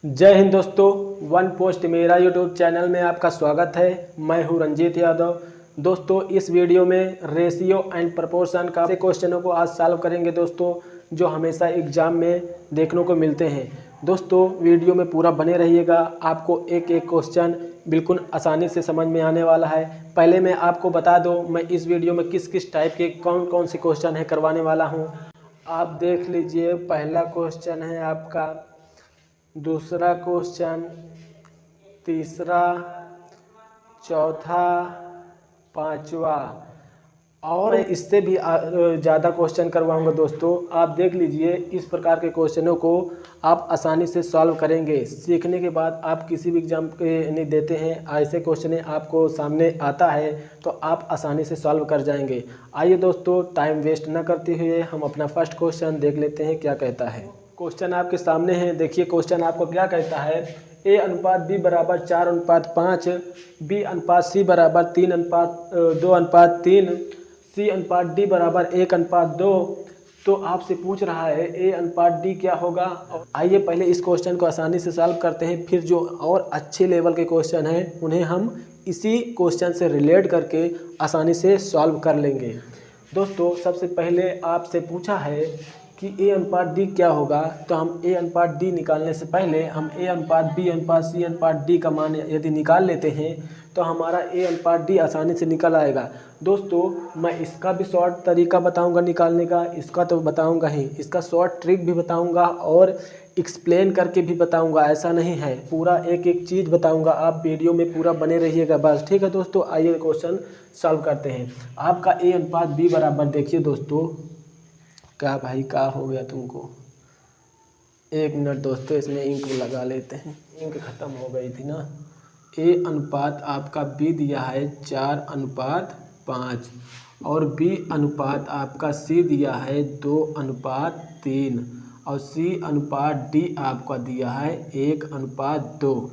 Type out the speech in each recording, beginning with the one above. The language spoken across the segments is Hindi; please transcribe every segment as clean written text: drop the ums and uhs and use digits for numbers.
जय हिंद दोस्तों, वन पोस्ट मेरा यूट्यूब चैनल में आपका स्वागत है। मैं हूं रंजीत यादव। दोस्तों, इस वीडियो में रेशियो एंड प्रोपोर्शन का क्वेश्चनों को आज सॉल्व करेंगे दोस्तों, जो हमेशा एग्जाम में देखने को मिलते हैं। दोस्तों, वीडियो में पूरा बने रहिएगा, आपको एक एक क्वेश्चन बिल्कुल आसानी से समझ में आने वाला है। पहले मैं आपको बता दूँ, मैं इस वीडियो में किस किस टाइप के कौन कौन से क्वेश्चन है करवाने वाला हूँ। आप देख लीजिए, पहला क्वेश्चन है आपका, दूसरा क्वेश्चन, तीसरा, चौथा, पांचवा, और इससे भी ज़्यादा क्वेश्चन करवाऊंगा। दोस्तों, आप देख लीजिए, इस प्रकार के क्वेश्चनों को आप आसानी से सॉल्व करेंगे। सीखने के बाद आप किसी भी एग्जाम के नहीं देते हैं, ऐसे क्वेश्चन आपको सामने आता है तो आप आसानी से सॉल्व कर जाएंगे। आइए दोस्तों, टाइम वेस्ट न करते हुए हम अपना फर्स्ट क्वेश्चन देख लेते हैं क्या कहता है। क्वेश्चन आपके सामने है, देखिए क्वेश्चन आपको क्या कहता है। A अनुपात B बराबर 4:5, B अनुपात C बराबर 2:3, C अनुपात D बराबर 1:2। तो आपसे पूछ रहा है A अनुपात D क्या होगा। आइए पहले इस क्वेश्चन को आसानी से सॉल्व करते हैं, फिर जो और अच्छे लेवल के क्वेश्चन हैं उन्हें हम इसी क्वेश्चन से रिलेट करके आसानी से सॉल्व कर लेंगे। दोस्तों, सबसे पहले आपसे पूछा है कि A अनुपात D क्या होगा, तो हम A अनुपात D निकालने से पहले हम A अनुपात B अनुपात C अनुपात D का मान यदि निकाल लेते हैं तो हमारा A अनुपात D आसानी से निकल आएगा। दोस्तों, मैं इसका भी शॉर्ट तरीका बताऊंगा निकालने का, इसका तो बताऊंगा ही, इसका शॉर्ट ट्रिक भी बताऊंगा और एक्सप्लेन करके भी बताऊंगा। ऐसा नहीं है, पूरा एक एक चीज़ बताऊंगा। आप वीडियो में पूरा बने रहिएगा बस, ठीक है दोस्तों। आइए क्वेश्चन सॉल्व करते हैं। आपका A अनुपात B बराबर, देखिए दोस्तों, क्या भाई क्या हो गया तुमको, एक मिनट दोस्तों, इसमें इंक लगा लेते हैं, इंक ख़त्म हो गई थी ना। A अनुपात आपका B दिया है 4:5 और B अनुपात आपका C दिया है 2:3 और C अनुपात D आपका दिया है 1:2।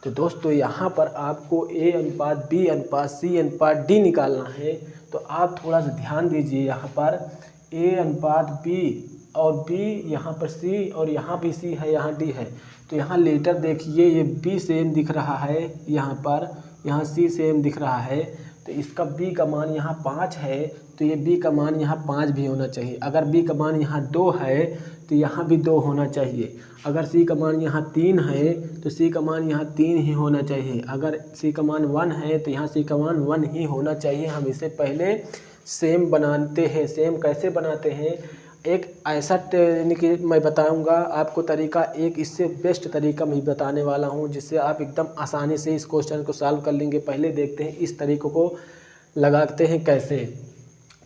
तो दोस्तों, यहाँ पर आपको A अनुपात B अनुपात C अनुपात D निकालना है। तो आप थोड़ा सा ध्यान दीजिए, यहाँ पर A अनुपात B और B, यहाँ पर C और यहाँ भी C है, यहाँ D है। तो यहाँ लेटर देखिए, ये B सेम दिख रहा है यहाँ पर, यहाँ C सेम दिख रहा है। तो इसका B का मान यहाँ 5 है, तो ये B का मान यहाँ 5 भी होना चाहिए। अगर B का मान यहाँ 2 है तो यहाँ भी 2 होना चाहिए। अगर C का मान यहाँ 3 है तो C का मान यहाँ 3 ही होना चाहिए। अगर C का मान 1 है तो यहाँ C का मान 1 ही होना चाहिए। हम इसे पहले सेम बनाते हैं। सेम कैसे बनाते हैं, एक ऐसा यानी कि मैं बताऊंगा आपको तरीका, एक इससे बेस्ट तरीका मैं बताने वाला हूं, जिससे आप एकदम आसानी से इस क्वेश्चन को सॉल्व कर लेंगे। पहले देखते हैं इस तरीकों को लगाते हैं कैसे।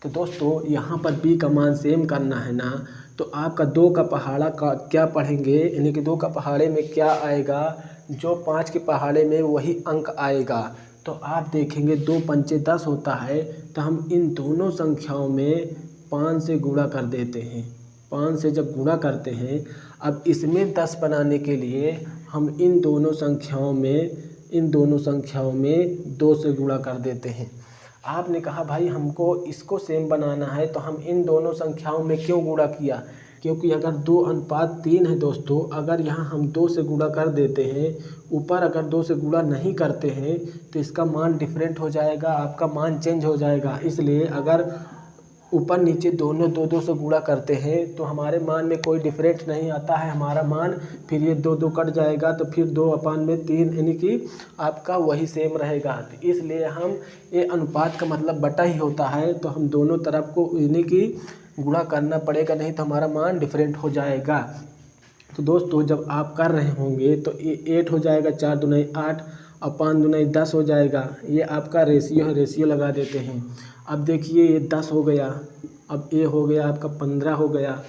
तो दोस्तों, यहाँ पर B का मान सेम करना है ना, तो आपका 2 का पहाड़ा का क्या पढ़ेंगे, यानी कि 2 का पहाड़े में क्या आएगा, जो 5 के पहाड़े में वही अंक आएगा। तो आप देखेंगे 2 पंचे 10 होता है, तो हम इन दोनों संख्याओं में 5 से गुणा कर देते हैं। 5 से जब गुणा करते हैं, अब इसमें 10 बनाने के लिए हम इन दोनों संख्याओं में 2 से गुणा कर देते हैं। आपने कहा भाई हमको इसको सेम बनाना है, तो हम इन दोनों संख्याओं में क्यों गुणा किया, क्योंकि अगर 2:3 है दोस्तों, अगर यहाँ हम 2 से गुणा कर देते हैं, ऊपर अगर 2 से गुणा नहीं करते हैं तो इसका मान डिफरेंट हो जाएगा, आपका मान चेंज हो जाएगा। इसलिए अगर ऊपर नीचे दोनों 2-2 से गुणा करते हैं तो हमारे मान में कोई डिफरेंट नहीं आता है, हमारा मान फिर ये 2-2 कट जाएगा, तो फिर 2/3 यानी कि आपका वही सेम रहेगा। तो इसलिए हम ये अनुपात का मतलब बटा ही होता है, तो हम दोनों तरफ को यानी कि गुणा करना पड़ेगा, नहीं तो हमारा मान डिफरेंट हो जाएगा। तो दोस्तों, जब आप कर रहे होंगे तो ये 8 हो जाएगा, 4 दूनी 8 और 5 दूनी 10 हो जाएगा। ये आपका रेशियो है, रेशियो लगा देते हैं। अब देखिए ये 10 हो गया, अब ये हो गया आपका 15 हो गया।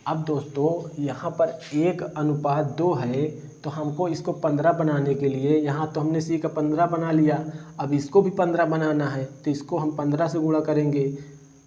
अब दोस्तों, यहाँ पर 1:2 है, तो हमको इसको 15 बनाने के लिए, यहाँ तो हमने C का 15 बना लिया, अब इसको भी 15 बनाना है, तो इसको हम 15 से गुणा करेंगे,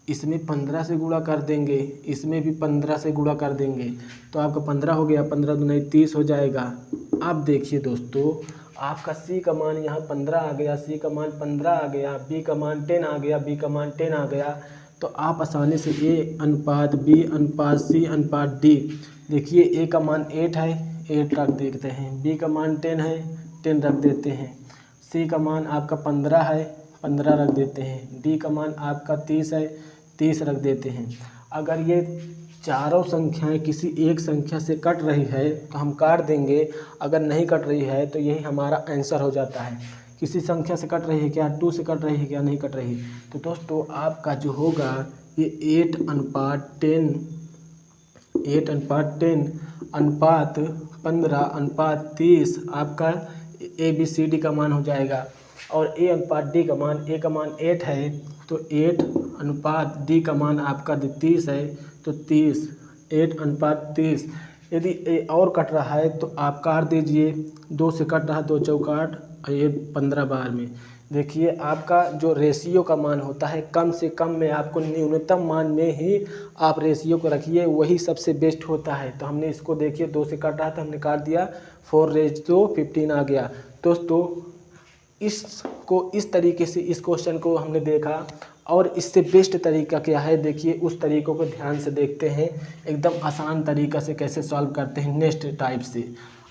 इसमें 15 से गुणा कर देंगे, इसमें भी 15 से गुणा कर देंगे, तो आपका 15 हो गया, 15 दूनी 30 हो जाएगा। अब देखिए दोस्तों, आपका C का मान यहाँ 15 आ गया, C का मान 15 आ गया, B का मान 10 आ गया, B का मान 10 आ गया। तो आप आसानी से A अनुपात B अनुपात C अनुपात D, देखिए A का मान 8 है, 8 रख देते हैं। बी का मान 10 है, 10 रख देते हैं। सी का मान आपका 15 है, 15 रख देते हैं। डी का मान आपका 30 है, 30 रख देते हैं। अगर ये चारों संख्याएं किसी एक संख्या से कट रही है तो हम काट देंगे, अगर नहीं कट रही है तो यही हमारा आंसर हो जाता है। किसी संख्या से कट रही है क्या, 2 से कट रही है क्या, नहीं कट रही, तो दोस्तों आपका जो होगा ये 8:10, 8:10 अनुपात 15 अनुपात 30 आपका ABCD का मान हो जाएगा। और A/D का मान, A का मान 8 है तो 8:D का मान आपका 30 है तो 30, 8:30। यदि A और कट रहा है तो आप काट दीजिए, 2 से कट रहा है 2 चौका 8 और ये 15 बार में। देखिए आपका जो रेशियो का मान होता है कम से कम में, आपको न्यूनतम मान में ही आप रेशियो को रखिए, वही सबसे बेस्ट होता है। तो हमने इसको देखिए 2 से काट रहा था, हमने काट दिया, 4:15 आ गया। दोस्तों इसको इस तरीके से इस क्वेश्चन को हमने देखा, और इससे बेस्ट तरीका क्या है देखिए, उस तरीक़ों को ध्यान से देखते हैं, एकदम आसान तरीक़ा से कैसे सॉल्व करते हैं। नेक्स्ट टाइप से,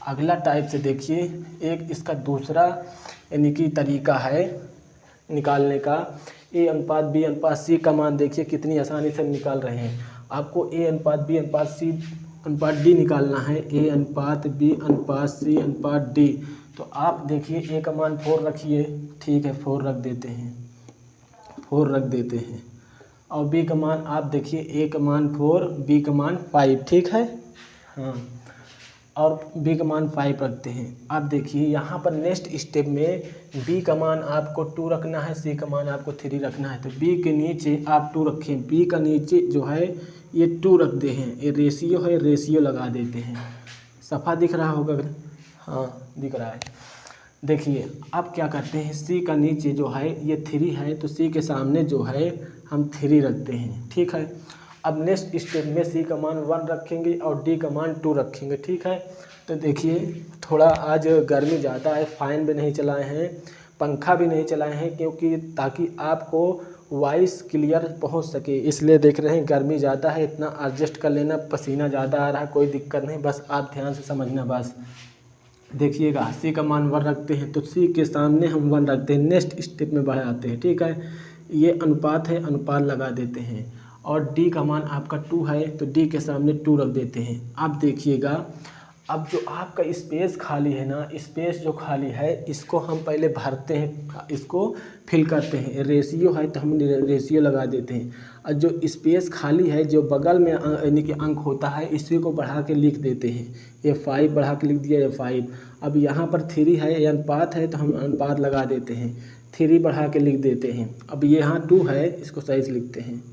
अगला टाइप से देखिए, एक इसका दूसरा यानी कि तरीका है निकालने का। A/B/C का मान देखिए कितनी आसानी से निकाल रहे हैं। आपको A/B/C/D निकालना है, A/B/C/D। तो आप देखिए A का मान 4 रखिए, ठीक है 4 रख देते हैं, 4 रख देते हैं। और B का मान आप देखिए, A का मान 4, B का मान 5, ठीक है, हाँ, और B का मान 5 रखते हैं। आप देखिए यहाँ पर नेक्स्ट स्टेप में B का मान आपको 2 रखना है, C का मान आपको 3 रखना है। तो B के नीचे आप 2 रखें, B का नीचे जो है ये 2 रख दे हैं, ये रेशियो है, रेशियो लगा देते हैं। सफ़ा दिख रहा होगा, हाँ दिख रहा है। देखिए अब क्या करते हैं, C का नीचे जो है ये 3 है तो C के सामने जो है हम 3 रखते हैं, ठीक है। अब नेक्स्ट स्टेप में C का मान 1 रखेंगे और D का मान 2 रखेंगे, ठीक है। तो देखिए थोड़ा आज गर्मी ज़्यादा है, फ़ैन भी नहीं चलाए हैं, पंखा भी नहीं चलाए हैं, क्योंकि ताकि आपको वॉइस क्लियर पहुंच सके, इसलिए देख रहे हैं गर्मी ज़्यादा है, इतना एडजस्ट कर लेना, पसीना ज़्यादा आ रहा है, कोई दिक्कत नहीं, बस आप ध्यान से समझना बस। देखिएगा C का मान 1 रखते हैं तो C के सामने हम 1 रखते हैं, नेक्स्ट स्टेप में बढ़ाते हैं, ठीक है। ये अनुपात है, अनुपात लगा देते हैं। और D का मान आपका 2 है तो D के सामने 2 रख देते हैं। अब देखिएगा, अब जो आपका स्पेस खाली है ना, स्पेस जो खाली है इसको हम पहले भरते हैं, इसको फिल करते हैं। रेशियो है तो हम रेशियो लगा देते हैं, और जो स्पेस खाली है जो बगल में यानी कि अंक होता है इसी को बढ़ा के लिख देते हैं। ये 5 बढ़ा के लिख दिया, ये 5। अब यहाँ पर 3 है, ये अनुपात है तो हम अनुपात लगा देते हैं, 3 बढ़ा के लिख देते हैं। अब यहाँ 2 है, इसको सही से लिखते हैं,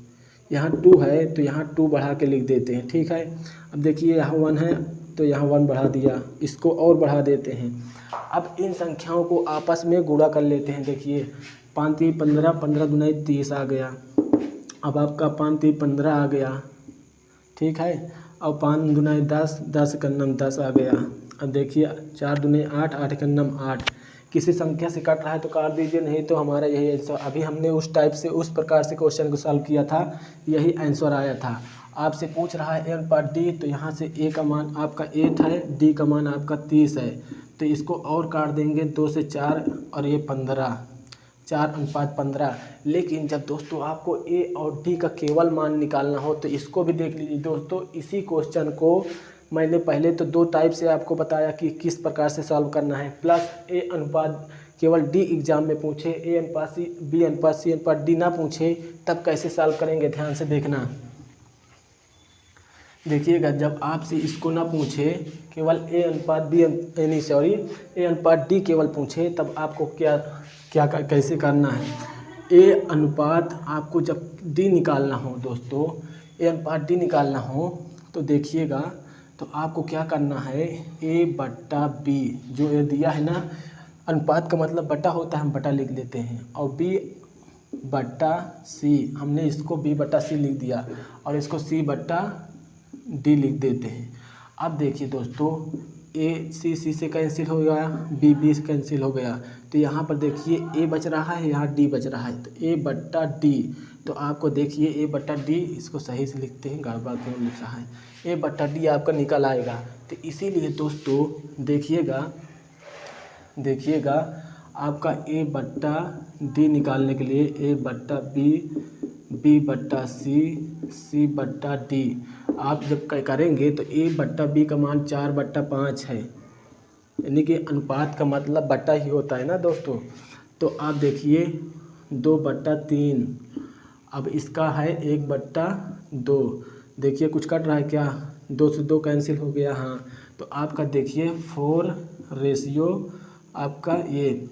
यहाँ 2 है तो यहाँ 2 बढ़ा के लिख देते हैं, ठीक है। अब देखिए यहाँ 1 है तो यहाँ 1 बढ़ा दिया, इसको और बढ़ा देते हैं। अब इन संख्याओं को आपस में गुणा कर लेते हैं। देखिए 5 3 15, 15 दूनी 30 आ गया। अब आपका 5 3 15 आ गया, ठीक है। अब 5 दूनी 10, 10 का नम 10 आ गया। अब देखिए 4 दूनी 8, 8 का नम 8। किसी संख्या से कट रहा है तो काट दीजिए, नहीं तो हमारा यही आंसर। अभी हमने उस टाइप से उस प्रकार से क्वेश्चन को सॉल्व किया था, यही आंसर आया था। आपसे पूछ रहा है A/D, तो यहाँ से A का मान आपका 8 है, D का मान आपका 30 है, तो इसको और काट देंगे 2 से 4 और ये 15, 4:15। लेकिन जब दोस्तों आपको A और D का केवल मान निकालना हो तो इसको भी देख लीजिए दोस्तों। इसी क्वेश्चन को मैंने पहले तो 2 टाइप से आपको बताया कि किस प्रकार से सॉल्व करना है, प्लस A/D केवल D एग्ज़ाम में पूछे, A/C B/C/D ना पूछे तब कैसे सॉल्व करेंगे, ध्यान से देखना। देखिएगा जब आपसे इसको ना पूछे, केवल A/D केवल पूछे तब आपको कैसे करना है। A अनुपात आपको जब D निकालना हो दोस्तों, A/D निकालना हो तो देखिएगा, तो आपको क्या करना है, A/B जो ये दिया है ना, अनुपात का मतलब बटा होता है, हम बटा लिख लेते हैं, और B/C हमने इसको B/C लिख दिया और इसको C/D लिख देते हैं। अब देखिए दोस्तों, C से कैंसिल हो गया, B से कैंसिल हो गया, तो यहाँ पर देखिए A बच रहा है, यहाँ D बच रहा है, तो A/D। तो आपको देखिए A/D, इसको सही से लिखते हैं, गड़बड़ क्यों लिखा है, A/D आपका निकल आएगा। तो इसीलिए दोस्तों देखिएगा आपका ए बट्टा डी निकालने के लिए ए बट्टा बी, बी बट्टा सी, सी बट्टा डी आप जब करेंगे तो ए बट्टा बी का मान 4/5 है, यानी कि अनुपात का मतलब बट्टा ही होता है ना दोस्तों। तो आप देखिए 2/3, अब इसका है 1/2। देखिए कुछ कट रहा है क्या, 2 से 2 कैंसिल हो गया। हाँ, तो आपका देखिए 4 रेशियो आपका ये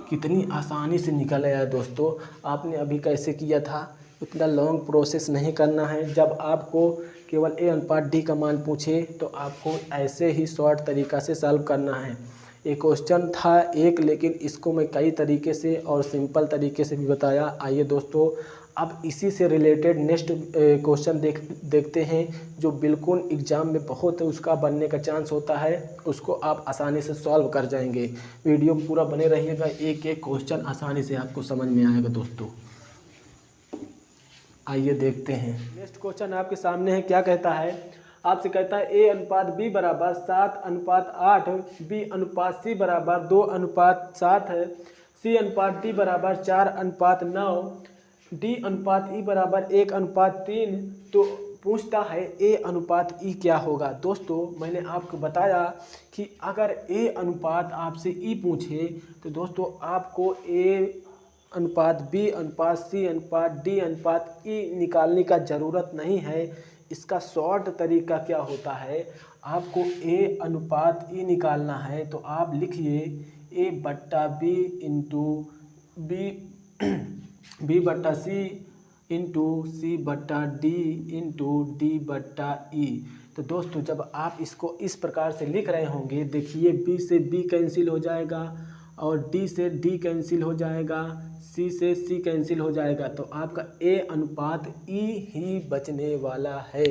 कितनी आसानी से निकल आया दोस्तों। आपने अभी कैसे किया था, उतना लॉन्ग प्रोसेस नहीं करना है। जब आपको केवल ए अनुपात डी का मान पूछे तो आपको ऐसे ही शॉर्ट तरीक़ा से सॉल्व करना है। ये क्वेश्चन था एक, लेकिन इसको मैं कई तरीके से और सिंपल तरीके से भी बताया। आइए दोस्तों अब इसी से रिलेटेड नेक्स्ट क्वेश्चन देखते हैं जो बिल्कुल एग्ज़ाम में बहुत उसका बनने का चांस होता है, उसको आप आसानी से सॉल्व कर जाएंगे। वीडियो में पूरा बने रहिएगा, एक एक क्वेश्चन आसानी से आपको समझ में आएगा दोस्तों। आइए देखते हैं नेक्स्ट क्वेश्चन आपके सामने है। क्या कहता है, आपसे कहता है ए अनुपात बी बराबर 7:8, बी अनुपात सी बराबर 2:7 है, सी अनुपात डी बराबर 4:9, डी अनुपात ई बराबर 1:3। तो पूछता है ए अनुपात ई क्या होगा। दोस्तों मैंने आपको बताया कि अगर ए अनुपात आपसे ई पूछे तो दोस्तों आपको ए अनुपात बी अनुपात सी अनुपात डी अनुपात ई निकालने का ज़रूरत नहीं है। इसका शॉर्ट तरीका क्या होता है, आपको ए अनुपात ई निकालना है तो आप लिखिए ए बट्टा बी इंटू बी बट्टा सी इंटू सी बट्टा डी इंटू डी बट्टा ई। तो दोस्तों जब आप इसको इस प्रकार से लिख रहे होंगे, देखिए बी से बी कैंसिल हो जाएगा और डी से डी कैंसिल हो जाएगा, सी से सी कैंसिल हो जाएगा, तो आपका ए अनुपात ई ही बचने वाला है।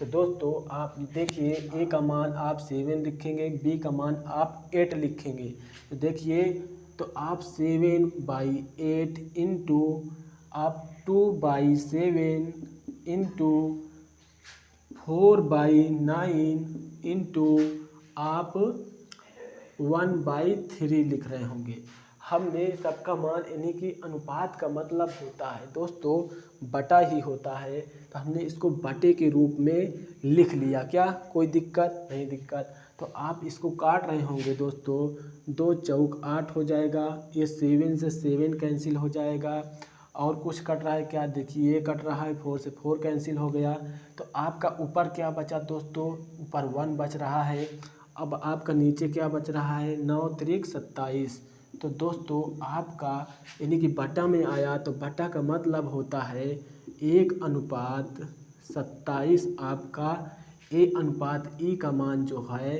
तो दोस्तों आप देखिए ए का मान आप 7 लिखेंगे, बी का मान आप 8 लिखेंगे। तो देखिए तो आप 7/8 इंटू आप 2/7 इंटू 4/9 इंटू आप 1/3 लिख रहे होंगे। हमने सबका मान यानी कि अनुपात का मतलब होता है दोस्तों बटा ही होता है, तो हमने इसको बटे के रूप में लिख लिया। क्या कोई दिक्कत नहीं, दिक्कत तो आप इसको काट रहे होंगे दोस्तों, 2 चौक 8 हो जाएगा, ये 7 से 7 कैंसिल हो जाएगा। और कुछ कट रहा है क्या, देखिए ये कट रहा है, 4 से 4 कैंसिल हो गया। तो आपका ऊपर क्या बचा दोस्तों, ऊपर 1 बच रहा है। अब आपका नीचे क्या बच रहा है, 9 त्रिक 27। तो दोस्तों आपका यानी कि बटा में आया, तो बटा का मतलब होता है 1/27। आपका ए अनुपात ई का मान जो है,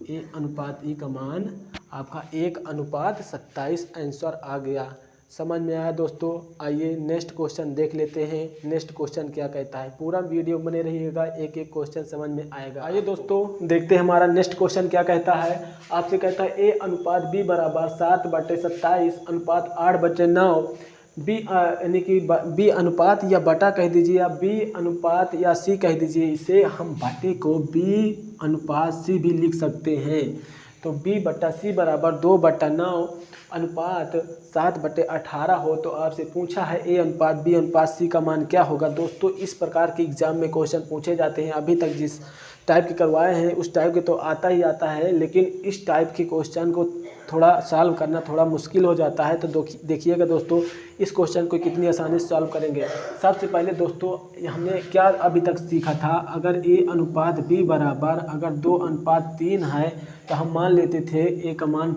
ए अनुपात ई का मान आपका 1/27 आंसर आ गया। समझ में आया दोस्तों। आइए नेक्स्ट क्वेश्चन देख लेते हैं। नेक्स्ट क्वेश्चन क्या कहता है, पूरा वीडियो बने रहिएगा, एक एक क्वेश्चन समझ में आएगा। आइए दोस्तों देखते हैं हमारा नेक्स्ट क्वेश्चन क्या कहता है। आपसे कहता है ए अनुपात बी बराबर 7/27 अनुपात 8/9, बी यानी कि बी अनुपात या बटा कह दीजिए, या बी अनुपात या सी कह दीजिए। इसे हम बटे को बी अनुपात सी भी लिख सकते हैं। तो बी बट्टा सी बराबर 2/9 अनुपात 7/18 हो। तो आपसे पूछा है ए अनुपात बी अनुपात सी का मान क्या होगा। दोस्तों इस प्रकार के एग्जाम में क्वेश्चन पूछे जाते हैं। अभी तक जिस टाइप के करवाए हैं उस टाइप के तो आता ही आता है, लेकिन इस टाइप के क्वेश्चन को थोड़ा सॉल्व करना थोड़ा मुश्किल हो जाता है। तो देखिएगा दोस्तों इस क्वेश्चन को कितनी आसानी से सॉल्व करेंगे। सबसे पहले दोस्तों हमने क्या अभी तक सीखा था, अगर ए अनुपात बी बराबर अगर 2:3 है तो हम मान लेते थे ए का मान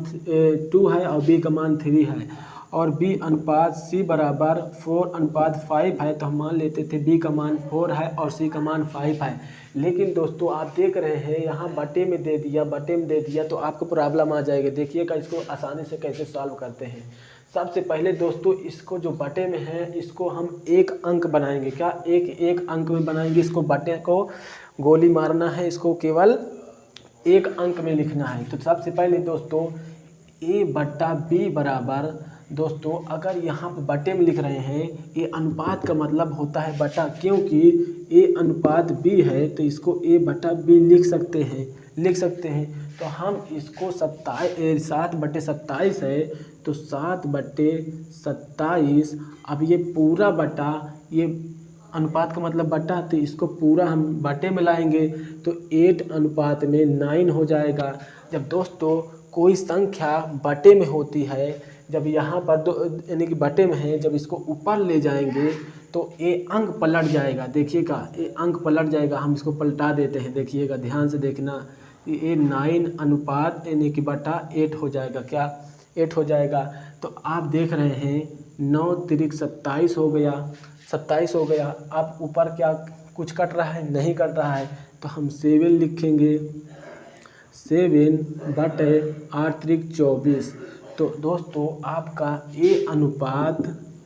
2 है और बी का मान 3 है, और बी अनुपात सी बराबर 4:5 है तो हम मान लेते थे बी का मान 4 है और सी का मान 5 है। लेकिन दोस्तों आप देख रहे हैं यहाँ बटे में दे दिया तो आपको प्रॉब्लम आ जाएगी। देखिएगा इसको आसानी से कैसे सॉल्व करते हैं। सबसे पहले दोस्तों इसको जो बटे में है इसको हम एक अंक बनाएंगे। क्या एक अंक में बनाएंगे, इसको बटे को गोली मारना है, इसको केवल एक अंक में लिखना है। तो सबसे पहले दोस्तों ए बट्टा बी बराबर दोस्तों अगर यहाँ पर बटे में लिख रहे हैं ए अनुपात का मतलब होता है बटा, क्योंकि ए अनुपात बी है तो इसको ए बटा बी लिख सकते हैं। तो हम इसको 7/27 है तो 7/27। अब ये पूरा बटा, ये अनुपात का मतलब बटा, तो इसको पूरा हम बटे में लाएंगे तो 8/9 हो जाएगा। जब दोस्तों कोई संख्या बटे में होती है, जब यहाँ पर दो यानी कि बटे में है, जब इसको ऊपर ले जाएंगे तो ये अंक पलट जाएगा। देखिएगा ये अंक पलट जाएगा, हम इसको पलटा देते हैं। देखिएगा ध्यान से देखना, ये 9 अनुपात यानी कि बटा 8 हो जाएगा। क्या 8 हो जाएगा। तो आप देख रहे हैं 9 तिरिक 27 हो गया, 27 हो गया। अब ऊपर क्या कुछ कट रहा है? नहीं कट रहा है, तो हम 7 लिखेंगे, 7/8×24। तो दोस्तों आपका ए अनुपात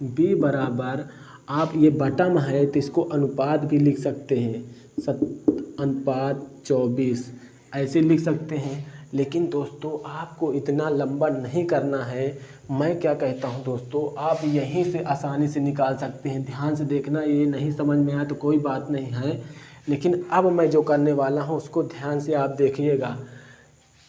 बी बराबर, आप ये बटा में है तो इसको अनुपात भी लिख सकते हैं, 7/24 ऐसे लिख सकते हैं। लेकिन दोस्तों आपको इतना लंबा नहीं करना है। मैं क्या कहता हूं दोस्तों, आप यहीं से आसानी से निकाल सकते हैं। ध्यान से देखना, ये नहीं समझ में आया तो कोई बात नहीं है, लेकिन अब मैं जो करने वाला हूं उसको ध्यान से आप देखिएगा।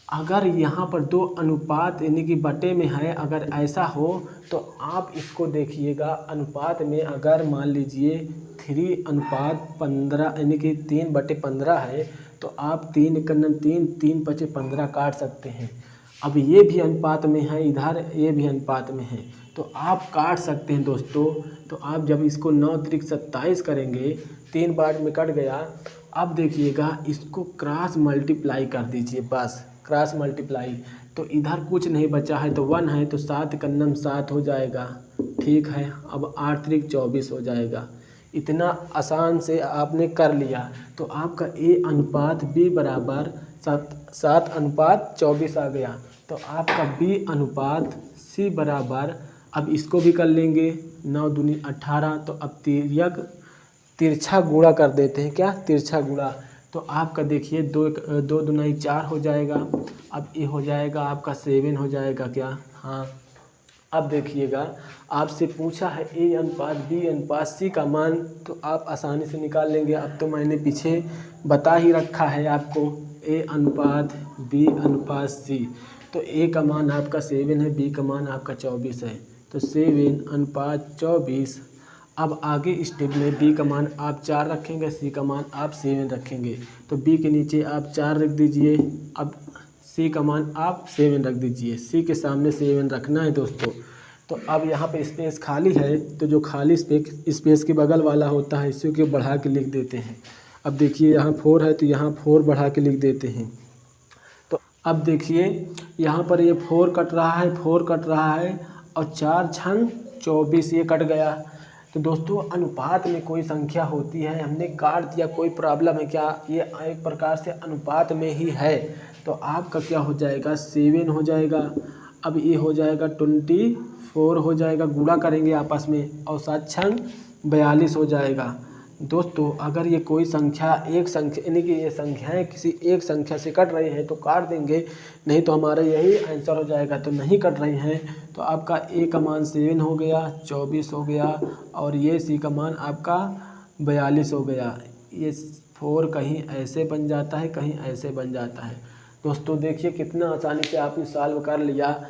अगर यहाँ पर 2 अनुपात यानी कि बटे में है, अगर ऐसा हो तो आप इसको देखिएगा। अनुपात में अगर मान लीजिए 3/15 यानी कि 3/15 है तो आप 3×3 काट सकते हैं। अब ये भी अनुपात में है, इधर ये भी अनुपात में है तो आप काट सकते हैं दोस्तों। तो आप जब इसको 9 तिरिक 27 करेंगे, 3 बार में कट गया। अब देखिएगा इसको क्रॉस मल्टीप्लाई कर दीजिए, बस क्रॉस मल्टीप्लाई। तो इधर कुछ नहीं बचा है तो 1 है तो 7×7 हो जाएगा। ठीक है, अब 8 तिरिक 24 हो जाएगा। इतना आसान से आपने कर लिया तो आपका ए अनुपात बी बराबर 7/24 आ गया। तो आपका बी अनुपात सी बराबर, अब इसको भी कर लेंगे, 9 दूनी 18। तो अब तिरछा गुणा कर देते हैं। क्या तिरछा गुणा? तो आपका देखिए 2 दूनी 4 हो जाएगा। अब ये हो जाएगा आपका 7 हो जाएगा। क्या? हाँ। अब देखिएगा आपसे पूछा है ए अनुपात बी अनुपात सी का मान, तो आप आसानी से निकाल लेंगे। अब तो मैंने पीछे बता ही रखा है आपको, ए अनुपात बी अनुपात सी। तो ए का मान आपका 7 है, बी का मान आपका 24 है, तो 7/24। अब आगे स्टेप में बी का मान आप 4 रखेंगे, सी का मान आप 7 रखेंगे। तो बी के नीचे आप 4 रख दीजिए, अब सी का मान आप 7 रख दीजिए। सी के सामने 7 रखना है दोस्तों। तो अब यहाँ पे स्पेस खाली है, तो जो खाली स्पेस के बगल वाला होता है इसी को बढ़ा के लिख देते हैं। अब देखिए यहाँ 4 है तो यहाँ 4 बढ़ा के लिख देते हैं। तो अब देखिए यहाँ पर ये 4 कट रहा है, 4 कट रहा है और 4 छंग 24 ये कट गया। तो दोस्तों अनुपात में कोई संख्या होती है, हमने काट दिया, कोई प्रॉब्लम है क्या? ये एक प्रकार से अनुपात में ही है। तो आपका क्या हो जाएगा? 7 हो जाएगा। अब ये हो जाएगा 24 हो जाएगा, गुणा करेंगे आपस में, और 7 छंग 42 हो जाएगा। दोस्तों अगर ये कोई संख्या एक संख्या यानी कि ये संख्याएं किसी एक संख्या से कट रही हैं तो काट देंगे, नहीं तो हमारा यही आंसर हो जाएगा। तो नहीं कट रही हैं तो आपका ए का मान 7 हो गया, 24 हो गया, और ये सी का मान आपका 42 हो गया। ये 4 कहीं ऐसे बन जाता है, कहीं ऐसे बन जाता है। दोस्तों देखिए कितना आसानी से आपने सॉल्व कर लिया।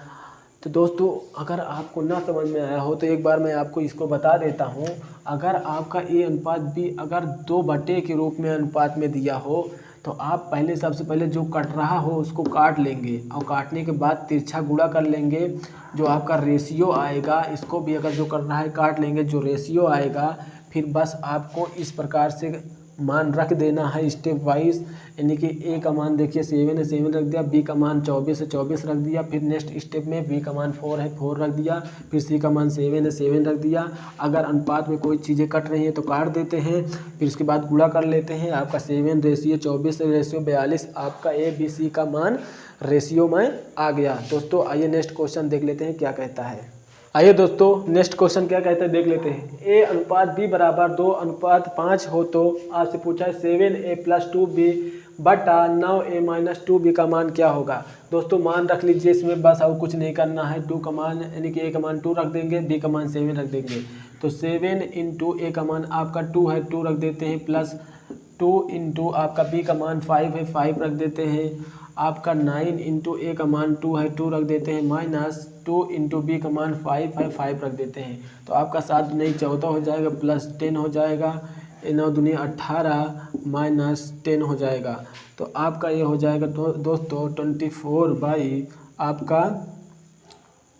तो दोस्तों अगर आपको ना समझ में आया हो तो एक बार मैं आपको इसको बता देता हूँ। अगर आपका ए अनुपात बी अगर 2 बटे के रूप में अनुपात में दिया हो तो आप पहले सबसे पहले जो कट रहा हो उसको काट लेंगे, और काटने के बाद तिरछा गुणा कर लेंगे। जो आपका रेशियो आएगा इसको भी अगर जो करना है काट लेंगे, जो रेशियो आएगा फिर बस आपको इस प्रकार से मान रख देना है स्टेप वाइज। यानी कि ए का मान देखिए 7 है, 7 रख दिया, बी का मान 24 है, 24 रख दिया, फिर नेक्स्ट स्टेप में बी का मान 4 है, 4 रख दिया, फिर सी का मान 7 है, 7 रख दिया। अगर अनुपात में कोई चीज़ें कट रही हैं तो काट देते हैं, फिर उसके बाद गुणा कर लेते हैं। आपका 7 रेशियो 24 रेशियो 42, आपका ए बी सी का मान रेशियो में आ गया। दोस्तों आइए नेक्स्ट क्वेश्चन देख लेते हैं क्या कहता है। आइए दोस्तों नेक्स्ट क्वेश्चन क्या कहता है देख लेते हैं। ए अनुपात बी बराबर 2:5 हो तो आपसे पूछा है 7a + 2b बटा 9a-2b का मान क्या होगा। दोस्तों मान रख लीजिए इसमें, बस और कुछ नहीं करना है। 2 का मान यानी कि a का मान 2 रख देंगे, b का मान 7 रख देंगे। तो 7 इंटू a का मान आपका 2 है, 2 रख देते हैं, प्लस 2 इंटू आपका b का मान 5 है, 5 रख देते हैं। आपका 9 इंटू a का मान 2 है, 2 रख देते हैं, माइनस 2 इंटू b का मान 5 है, 5 रख देते हैं। तो आपका 7 नहीं 14 हो जाएगा, प्लस 10 हो जाएगा, 9 दूनी 18 माइनस 10 हो जाएगा। तो आपका ये हो जाएगा दोस्तों 24 बाई आपका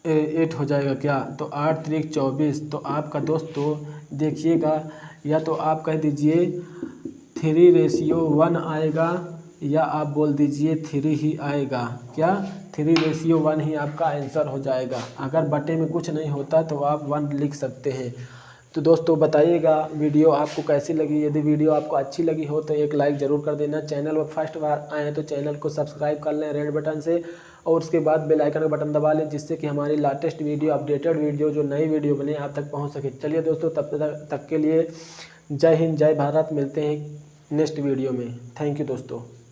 8 हो जाएगा क्या, तो 8 3 24। तो आपका दोस्तों देखिएगा, या तो आप कह दीजिए 3:1 आएगा, या आप बोल दीजिए 3 ही आएगा। क्या 3:1 ही आपका आंसर हो जाएगा। अगर बटे में कुछ नहीं होता तो आप 1 लिख सकते हैं। तो दोस्तों बताइएगा वीडियो आपको कैसी लगी। यदि वीडियो आपको अच्छी लगी हो तो एक लाइक ज़रूर कर देना। चैनल पर फर्स्ट बार आए हैं तो चैनल को सब्सक्राइब कर लें रेड बटन से, और उसके बाद बेल आइकन का बटन दबा लें, जिससे कि हमारी लेटेस्ट वीडियो, अपडेटेड वीडियो, जो नई वीडियो बने आप तक पहुंच सके। चलिए दोस्तों, तब तक के लिए जय हिंद, जय भारत। मिलते हैं नेक्स्ट वीडियो में। थैंक यू दोस्तों।